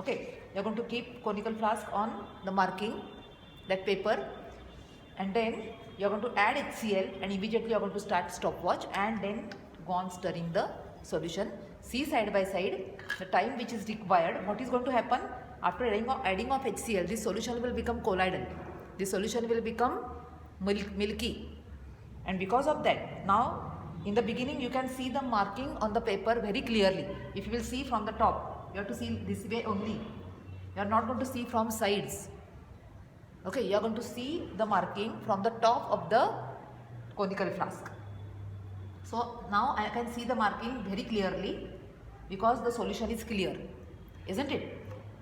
Okay, you're going to keep conical flask on the marking, that paper, and then you're going to add HCl and immediately you're going to start stopwatch and then go on stirring the solution. See side by side the time which is required. What is going to happen after adding of HCl? This solution will become colloidal. This solution will become milky, and because of that, now in the beginning you can see the marking on the paper very clearly. If you will see from the top, you have to see this way only. You are not going to see from sides. Okay, you are going to see the marking from the top of the conical flask. So now I can see the marking very clearly because the solution is clear, isn't it?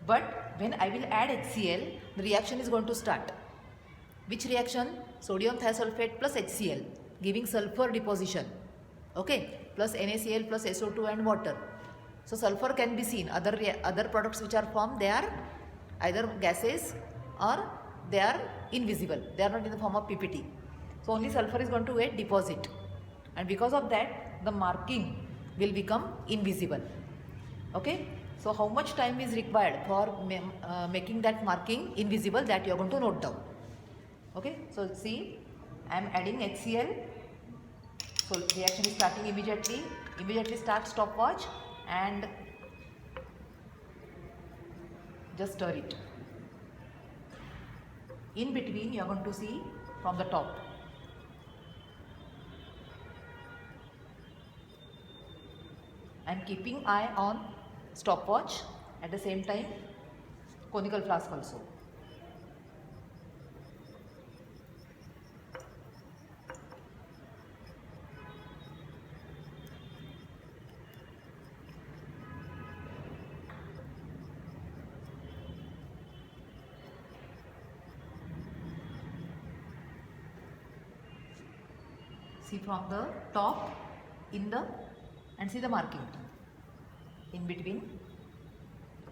But when I will add HCl, the reaction is going to start. Which reaction? Sodium thiosulfate plus HCl, giving sulfur deposition. Okay, plus NaCl plus SO2 and water. So sulfur can be seen. Other products which are formed, they are either gases or they are invisible. They are not in the form of PPT. So only sulfur is going to get deposit, and because of that the marking will become invisible. Okay, so how much time is required for making that marking invisible, that you are going to note down. Okay, so see, I am adding HCl. So reaction is starting immediately. Immediately start stopwatch and just stir it. In between you are going to see from the top. I am keeping eye on stopwatch, at the same time conical flask also. See from the top, and see the marking in between.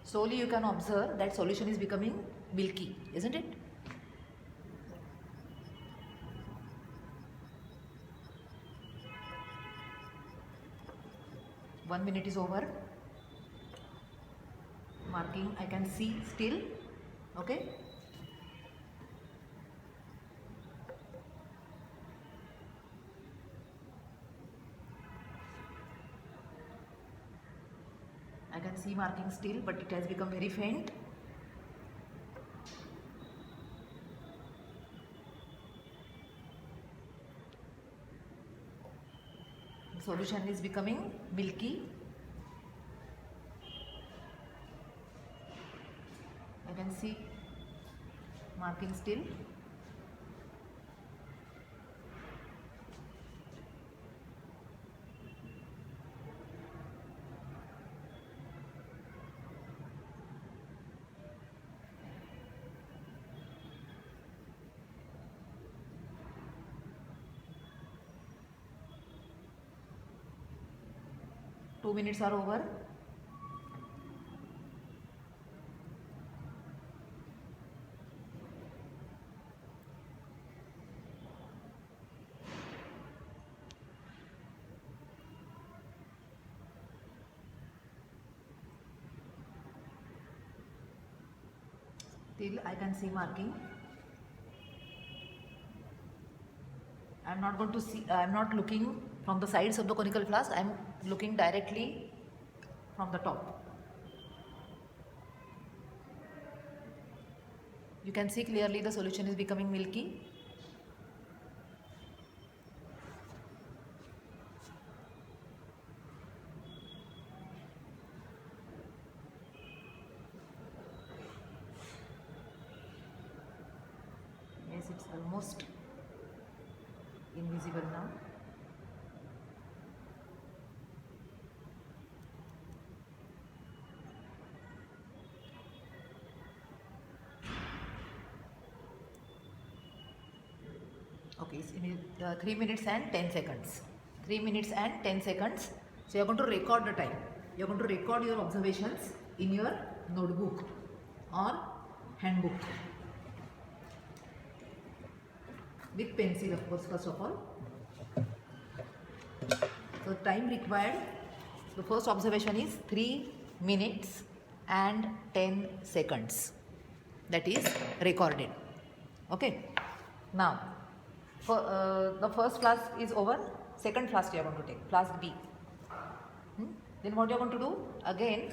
Slowly you can observe that solution is becoming milky, isn't it? One minute is over. Marking I can see still. Okay. I can see marking still, but it has become very faint. The solution is becoming milky. I can see marking still. Two minutes are over. Still I can see marking. I am not going to see, I am not looking from the sides of the conical flask, I am looking directly from the top. You can see clearly the solution is becoming milky. Yes, it's almost invisible now. Okay, it's in 3 minutes and 10 seconds. 3 minutes and 10 seconds. So you are going to record the time. You are going to record your observations in your notebook or handbook with pencil, of course, first of all. So time required, the first observation is 3 minutes and 10 seconds. That is recorded. Okay. Now, the first flask is over. Second flask you are going to take, flask B. Then what you are going to do? Again,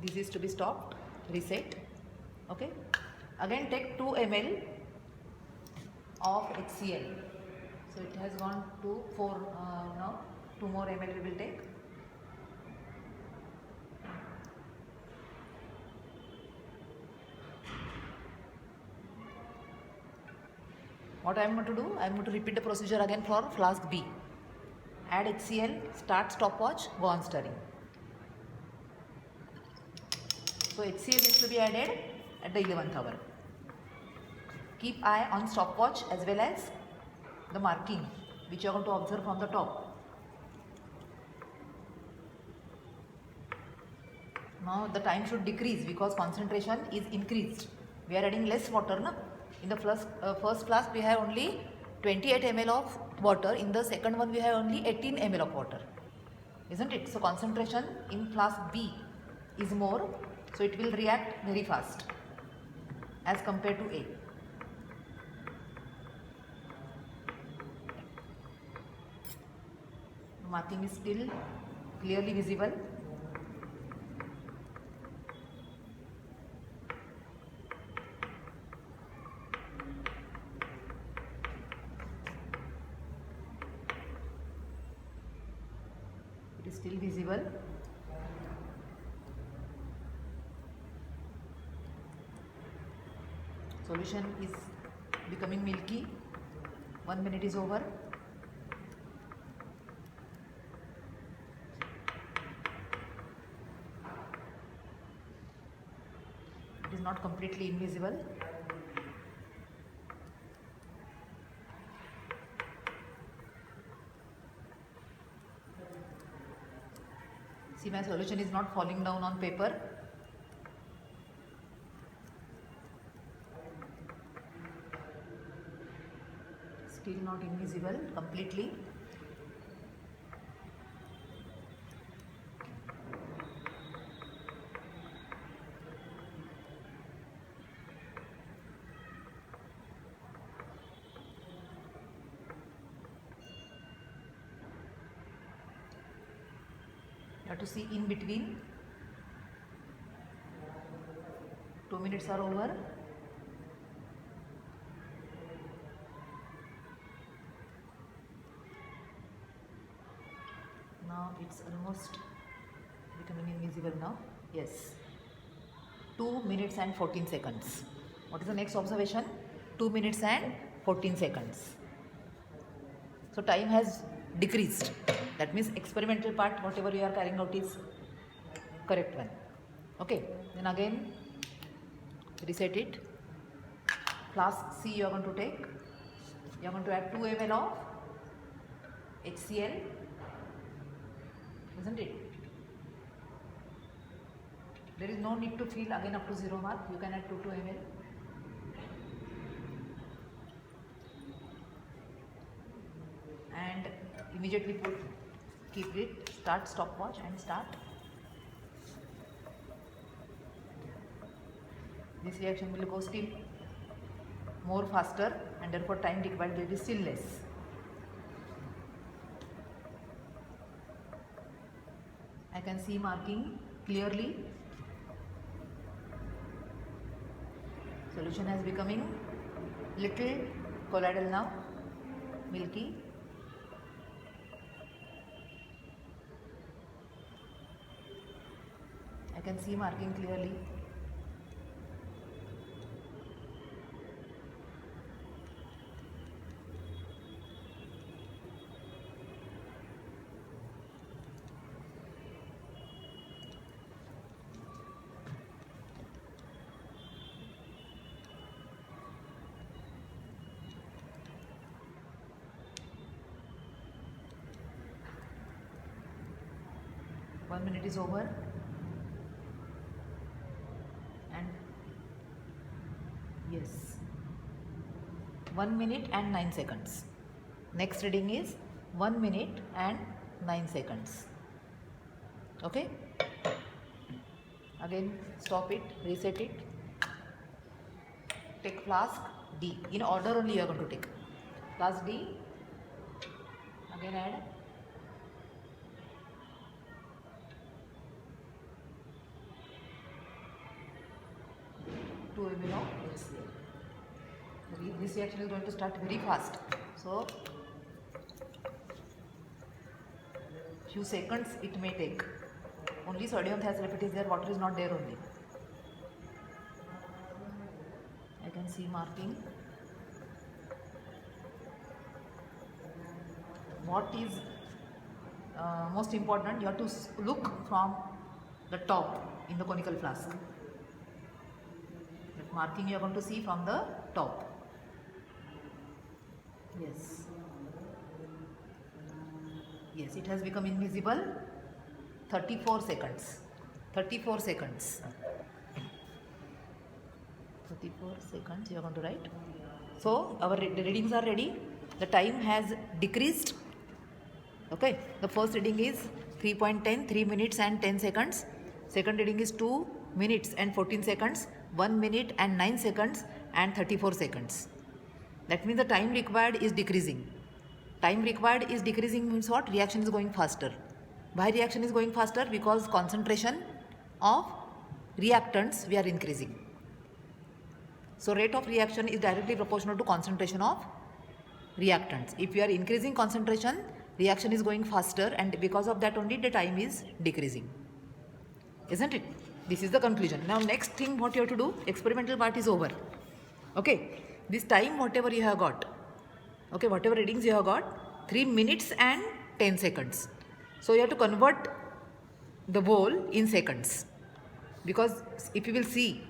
this is to be stopped, reset. Okay. Again, take 2 ml of HCl. So it has gone to 4 now. 2 more ml we will take. What I am going to do? I am going to repeat the procedure again for flask B. Add HCl, start stopwatch, go on stirring. So HCl is to be added at the 11th hour. Keep eye on stopwatch as well as the marking which you are going to observe from the top. Now the time should decrease because concentration is increased. We are adding less water, na? In the first flask we have only 28 ml of water. In the second one we have only 18 ml of water, isn't it? So concentration in flask B is more, so it will react very fast as compared to A. The marking is still clearly visible. It is still visible. Solution is becoming milky. 1 minute is over. It is not completely invisible. See, my solution is not falling down on paper. Still not invisible completely. You have to see in between. 2 minutes are over. Now it's almost becoming invisible now. Yes. 2 minutes and 14 seconds. What is the next observation? 2 minutes and 14 seconds. So time has decreased. That means experimental part, whatever you are carrying out is correct one. Okay. Then again reset it. Flask C you are going to take. You are going to add 2 ml of HCl. Isn't it? There is no need to fill again up to 0 mark. You can add 2 ml. And immediately keep it, start stopwatch and start. This reaction will go still more faster and therefore time required will be still less. I can see marking clearly. Solution has becoming little colloidal now, milky. I can see marking clearly. One minute is over. Yes, 1 minute and 9 seconds. Next reading is 1 minute and 9 seconds. Okay. Again stop it, reset it. Take flask D. In order only you are going to take. Flask D. Again add. Two ml of HCl. This reaction is going to start very fast. So few seconds it may take. Only sodium thiosulfate is there, water is not there only. I can see marking. What is most important, you have to look from the top in the conical flask. That marking you are going to see from the top. Yes, it has become invisible. 34 seconds. 34 seconds. 34 seconds you are going to write. So our readings are ready. The time has decreased. Okay, the first reading is 3.10, 3 minutes and 10 seconds. Second reading is 2 minutes and 14 seconds, 1 minute and 9 seconds and 34 seconds. That means the time required is decreasing. Time required is decreasing means what? Reaction is going faster. Why reaction is going faster? Because concentration of reactants we are increasing. So rate of reaction is directly proportional to concentration of reactants. If you are increasing concentration, reaction is going faster, and because of that only the time is decreasing. Isn't it? This is the conclusion. Now next thing what you have to do, experimental part is over. Okay, this time whatever you have got, okay, whatever readings you have got, 3 minutes and 10 seconds. So you have to convert the whole in seconds, because if you will see,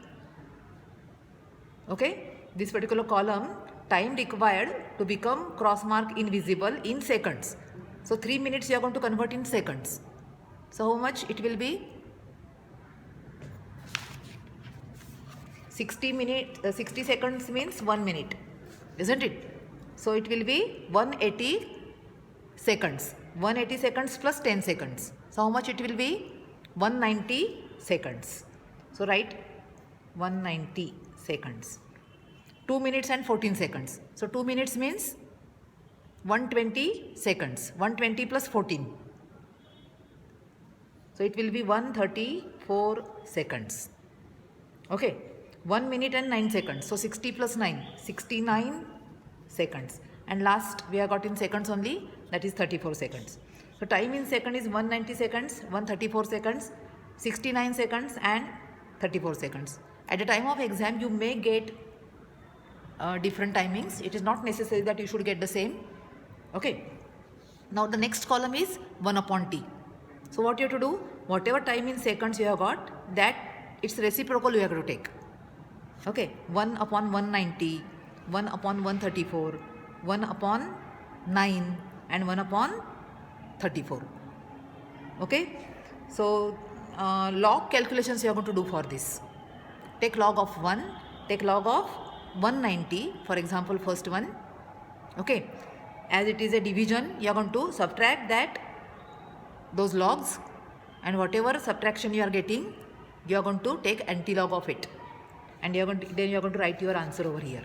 okay, this particular column, time required to become cross mark invisible in seconds. So 3 minutes you are going to convert in seconds. So how much it will be? 60 seconds means 1 minute, isn't it? So it will be 180 seconds. 180 seconds plus 10 seconds. So how much it will be? 190 seconds. So write 190 seconds. 2 minutes and 14 seconds. So 2 minutes means 120 seconds. 120 plus 14. So it will be 134 seconds. Okay. 1 minute and 9 seconds. So 60 plus 9, 69 seconds. And last we have got in seconds only, that is 34 seconds. So time in second is 190 seconds, 134 seconds, 69 seconds and 34 seconds. At the time of exam you may get different timings. It is not necessary that you should get the same. Okay. Now the next column is 1 upon T. So what you have to do, whatever time in seconds you have got, that its reciprocal you have to take. Okay, 1 upon 190, 1 upon 134, 1 upon 9 and 1 upon 34. Okay, so log calculations you are going to do for this. Take log of 1, take log of 190, for example first one. Okay, as it is a division, you are going to subtract that, those logs, and whatever subtraction you are getting, you are going to take anti-log of it, and then you are going to write your answer over here.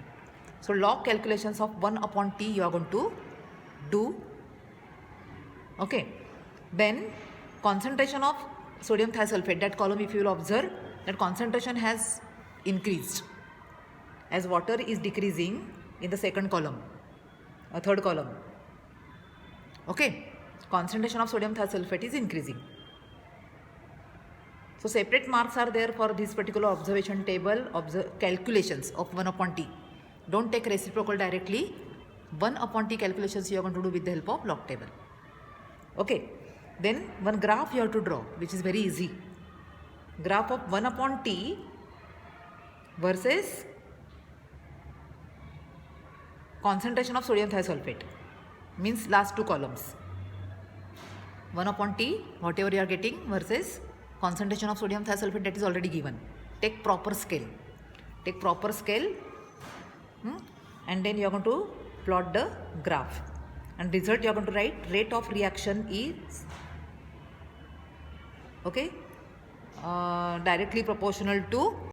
So log calculations of 1 upon T you are going to do. Okay, then concentration of sodium thiosulfate, that column if you will observe, that concentration has increased as water is decreasing in the second column, third column. Okay, concentration of sodium thiosulfate is increasing. So separate marks are there for this particular observation table, calculations of 1 upon T. Don't take reciprocal directly. 1 upon T calculations you are going to do with the help of log table. Okay, then one graph you have to draw, which is very easy. Graph of 1 upon T versus concentration of sodium thiosulfate, means last two columns. 1 upon T, whatever you are getting, versus concentration of sodium thiosulfate, that is already given. Take proper scale. Take proper scale, and then you are going to plot the graph. And result you are going to write rate of reaction is, okay, directly proportional to